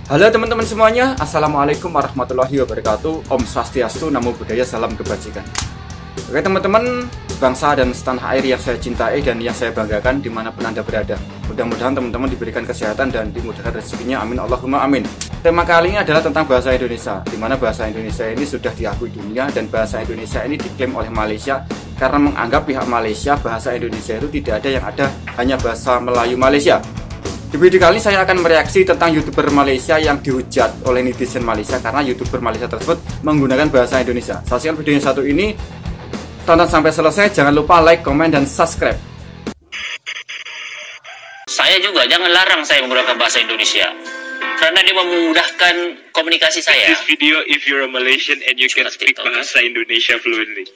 Halo teman-teman semuanya, Assalamualaikum warahmatullahi wabarakatuh. Om Swastiastu, Namo Buddhaya, salam kebajikan. Oke teman-teman, bangsa dan setanah air yang saya cintai dan yang saya banggakan dimanapun Anda berada. Mudah-mudahan teman-teman diberikan kesehatan dan dimudahkan rezekinya, amin Allahumma amin. Tema kali ini adalah tentang bahasa Indonesia, di mana bahasa Indonesia ini sudah diakui dunia dan bahasa Indonesia ini diklaim oleh Malaysia karena menganggap pihak Malaysia bahasa Indonesia itu tidak ada yang ada, hanya bahasa Melayu Malaysia. Di video kali ini saya akan mereaksi tentang YouTuber Malaysia yang dihujat oleh netizen Malaysia karena YouTuber Malaysia tersebut menggunakan bahasa Indonesia. Saksikan video yang satu ini, tonton sampai selesai, jangan lupa like, komen, dan subscribe. Saya juga jangan larang saya menggunakan bahasa Indonesia karena dia memudahkan komunikasi saya. This video if you're a Malaysian and you can speak bahasa Indonesia fluently.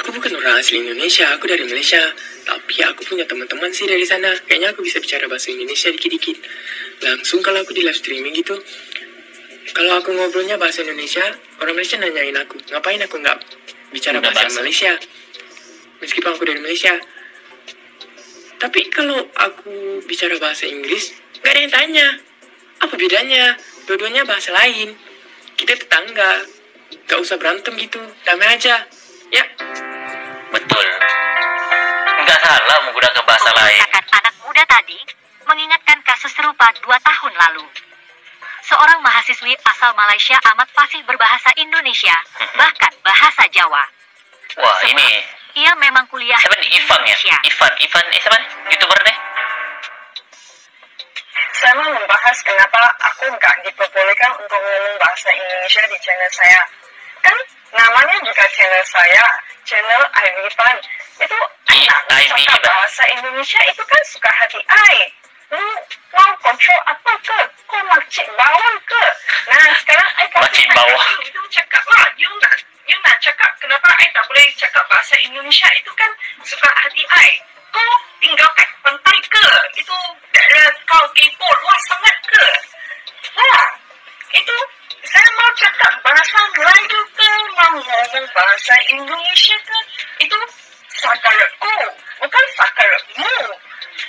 Aku bukan orang asli Indonesia, aku dari Malaysia. Tapi aku punya teman-teman sih dari sana. Kayaknya aku bisa bicara bahasa Indonesia dikit-dikit. Langsung kalau aku di live streaming gitu, kalau aku ngobrolnya bahasa Indonesia, orang Malaysia nanyain aku, ngapain aku nggak bicara bahasa Malaysia? Meskipun aku dari Malaysia. Tapi kalau aku bicara bahasa Inggris, nggak ada yang tanya. Apa bedanya? Dua-duanya bahasa lain. Kita tetangga. Gak usah berantem gitu. Damai aja. Ya. Betul. Nggak salah menggunakan bahasa lain. Anak muda tadi mengingatkan kasus serupa 2 tahun lalu. Seorang mahasiswi asal Malaysia amat fasih berbahasa Indonesia, bahkan bahasa Jawa. Wah, ini Ia memang kuliah siapa di nih? Ivan ya? Indonesia. Ivan, siapa nih? YouTuber nih? Saya mau membahas kenapa aku nggak diperbolehkan untuk ngomong bahasa Indonesia di channel saya. Kan namanya juga channel saya, channel Ivy Fun. Itu anak Ivy cakap Fun. bahasa Indonesia itu kan suka hati I. Mau kontrol apa ke? Kau makcik bawang ke? Nah sekarang I Makcik bawah. itu cakap lah. You nak cakap kenapa I tak boleh cakap bahasa Indonesia itu kan suka hati I. Kau tinggal kat pantai ke? Itu daerah kau kepo luas sangat ke? Nah, itu saya mau cakap bahasa Melayu ke? Mau ngomong bahasa Indonesia ke? Itu sakaratku, bukan sakaratmu.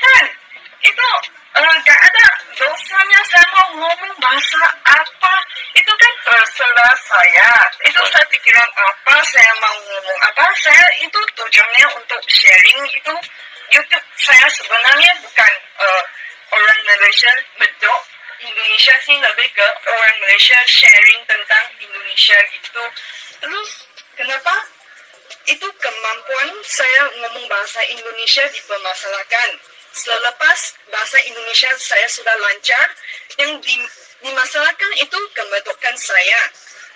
Kan? Itu gak ada dosanya saya mau ngomong bahasa apa. Itu kan terserah saya. Itu saya pikiran apa, saya mau ngomong apa. Saya itu tujuannya untuk sharing itu. YouTube saya sebenarnya bukan orang Malaysia bedok Indonesia sih, lebih ke orang Malaysia sharing tentang Indonesia gitu. Terus kenapa itu kemampuan saya ngomong bahasa Indonesia dipermasalahkan? Selepas bahasa Indonesia saya sudah lancar, yang dimasalahkan itu kemerdekaan saya.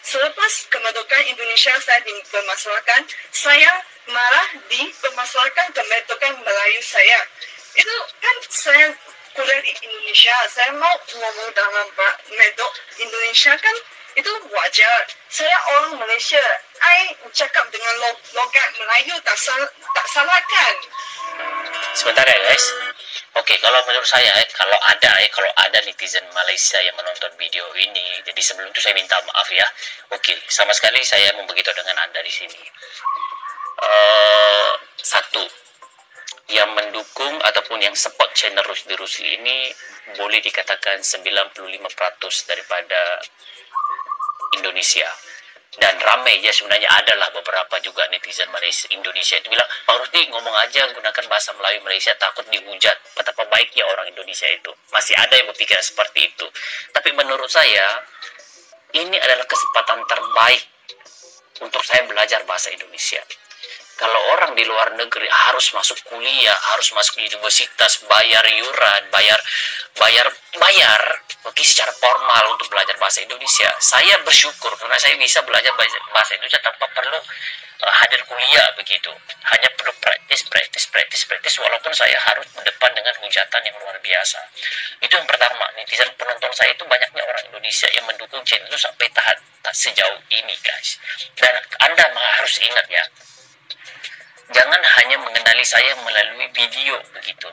Selepas kemerdekaan Indonesia saya dipermasalahkan, saya malah dipermasalahkan kemerdekaan Melayu saya. Itu kan saya kuliah di Indonesia, saya mau ngomong dalam medok Indonesia kan itu wajar. Saya orang Malaysia, I cakap dengan logat Melayu tak salah kan? Sebentar ya guys. Oke, kalau menurut saya, kalau ada netizen Malaysia yang menonton video ini, jadi sebelum itu saya minta maaf ya. Oke, sama sekali saya membegitu dengan Anda di sini. Satu, yang mendukung ataupun yang support channel Rusdi Rusli ini boleh dikatakan 95% daripada Indonesia. Dan ramai ya sebenarnya, adalah beberapa juga netizen Malaysia Indonesia itu bilang, Pak Rusdi ngomong aja gunakan bahasa Melayu Malaysia, takut dihujat. Betapa baiknya orang Indonesia itu. Masih ada yang berpikiran seperti itu. Tapi menurut saya, ini adalah kesempatan terbaik untuk saya belajar bahasa Indonesia. Kalau orang di luar negeri harus masuk kuliah, harus masuk universitas, bayar iuran, bayar oke, secara formal untuk belajar bahasa Indonesia. Saya bersyukur karena saya bisa belajar bahasa Indonesia tanpa perlu hadir kuliah begitu. Hanya perlu praktis walaupun saya harus berdepan dengan hujatan yang luar biasa. Itu yang pertama. Netizen penonton saya itu banyaknya orang Indonesia yang mendukung channel itu sampai tahap sejauh ini guys. Dan Anda harus ingat ya, jangan hanya mengenali saya melalui video begitu.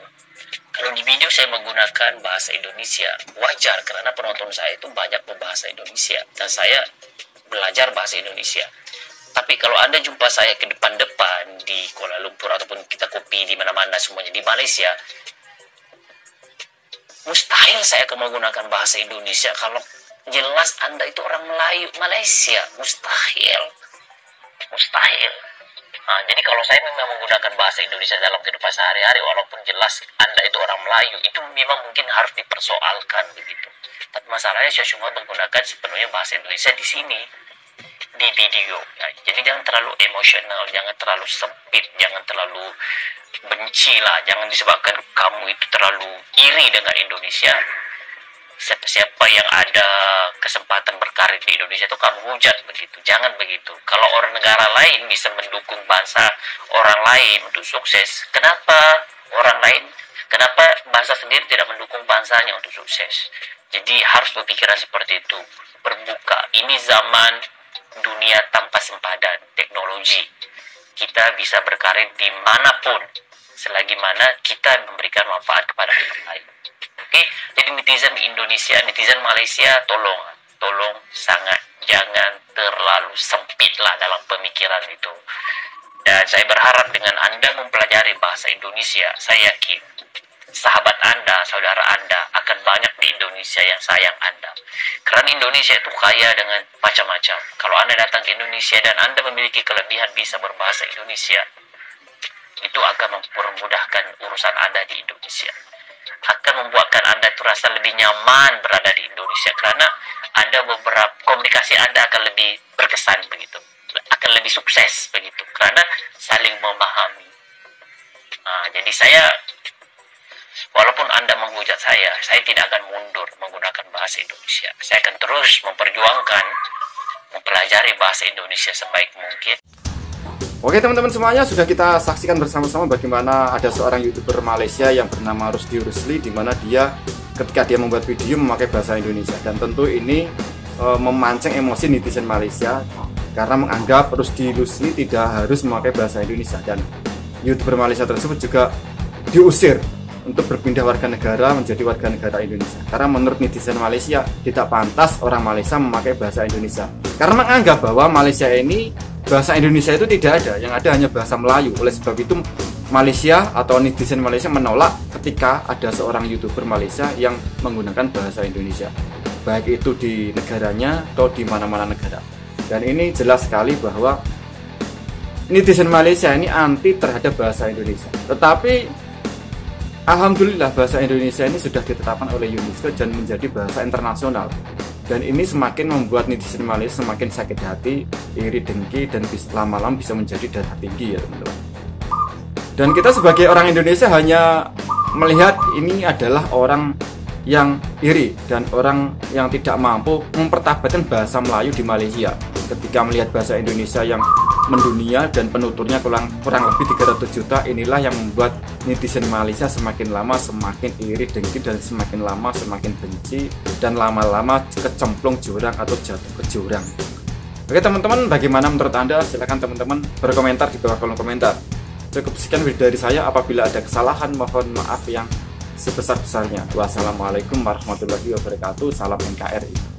Kalau di video saya menggunakan bahasa Indonesia, wajar karena penonton saya itu banyak berbahasa Indonesia dan saya belajar bahasa Indonesia. Tapi kalau Anda jumpa saya ke depan-depan di Kuala Lumpur ataupun kita kopi di mana-mana semuanya di Malaysia, mustahil saya akan menggunakan bahasa Indonesia kalau jelas Anda itu orang Melayu Malaysia, mustahil. Nah, jadi kalau saya memang menggunakan bahasa Indonesia dalam kehidupan sehari-hari, walaupun jelas Anda itu orang Melayu, itu memang mungkin harus dipersoalkan begitu. Tapi masalahnya saya cuma menggunakan sepenuhnya bahasa Indonesia di sini, di video. Ya, jadi jangan terlalu emosional, jangan terlalu sempit, jangan terlalu benci lah, jangan disebabkan kamu itu terlalu iri dengan Indonesia. Siapa yang ada kesempatan berkarir di Indonesia itu kamu hujat begitu. Jangan begitu. Kalau orang negara lain bisa mendukung bangsa orang lain untuk sukses, kenapa bangsa sendiri tidak mendukung bangsanya untuk sukses? Jadi harus berpikiran seperti itu, berbuka. Ini zaman dunia tanpa sempadan, teknologi. Kita bisa berkarir dimanapun, selagi mana kita memberikan manfaat kepada orang lain. Oke, jadi netizen Indonesia, netizen Malaysia, tolong sangat jangan terlalu sempit lah dalam pemikiran itu. Dan saya berharap dengan Anda mempelajari bahasa Indonesia, saya yakin sahabat Anda, saudara Anda akan banyak di Indonesia yang sayang Anda. Karena Indonesia itu kaya dengan macam-macam. Kalau Anda datang ke Indonesia dan Anda memiliki kelebihan bisa berbahasa Indonesia, itu akan mempermudahkan urusan Anda di Indonesia. Akan membuatkan Anda itu rasa lebih nyaman berada di Indonesia, karena Anda beberapa komunikasi Anda akan lebih berkesan begitu, akan lebih sukses begitu, karena saling memahami. Nah, jadi saya, walaupun Anda menghujat saya tidak akan mundur menggunakan bahasa Indonesia. Saya akan terus memperjuangkan, mempelajari bahasa Indonesia sebaik mungkin. Oke teman-teman semuanya, sudah kita saksikan bersama-sama bagaimana ada seorang YouTuber Malaysia yang bernama Rusdi Rusli, di mana dia ketika dia membuat video memakai bahasa Indonesia, dan tentu ini memancing emosi netizen Malaysia karena menganggap Rusdi Rusli tidak harus memakai bahasa Indonesia, dan YouTuber Malaysia tersebut juga diusir untuk berpindah warga negara menjadi warga negara Indonesia, karena menurut netizen Malaysia tidak pantas orang Malaysia memakai bahasa Indonesia, karena menganggap bahwa Malaysia ini bahasa Indonesia itu tidak ada, yang ada hanya bahasa Melayu. Oleh sebab itu Malaysia atau netizen Malaysia menolak ketika ada seorang YouTuber Malaysia yang menggunakan bahasa Indonesia, baik itu di negaranya atau di mana-mana negara. Dan ini jelas sekali bahwa netizen Malaysia ini anti terhadap bahasa Indonesia. Tetapi alhamdulillah bahasa Indonesia ini sudah ditetapkan oleh UNESCO dan menjadi bahasa internasional. Dan ini semakin membuat netizen Malaysia semakin sakit hati, iri, dengki, dan lama-lama bisa menjadi darah tinggi ya teman-teman. Dan kita sebagai orang Indonesia hanya melihat ini adalah orang yang iri dan orang yang tidak mampu mempertabatkan bahasa Melayu di Malaysia. Ketika melihat bahasa Indonesia yang mendunia dan penuturnya kurang lebih 300 juta, inilah yang membuat netizen Malaysia semakin lama semakin iri, dengki, dan semakin lama semakin benci, dan lama-lama kecemplung jurang atau jatuh ke jurang. Oke teman-teman, bagaimana menurut Anda? Silahkan teman-teman berkomentar di bawah kolom komentar. Cukup sekian video dari saya, apabila ada kesalahan mohon maaf yang sebesar-besarnya. Wassalamualaikum warahmatullahi wabarakatuh. Salam NKRI.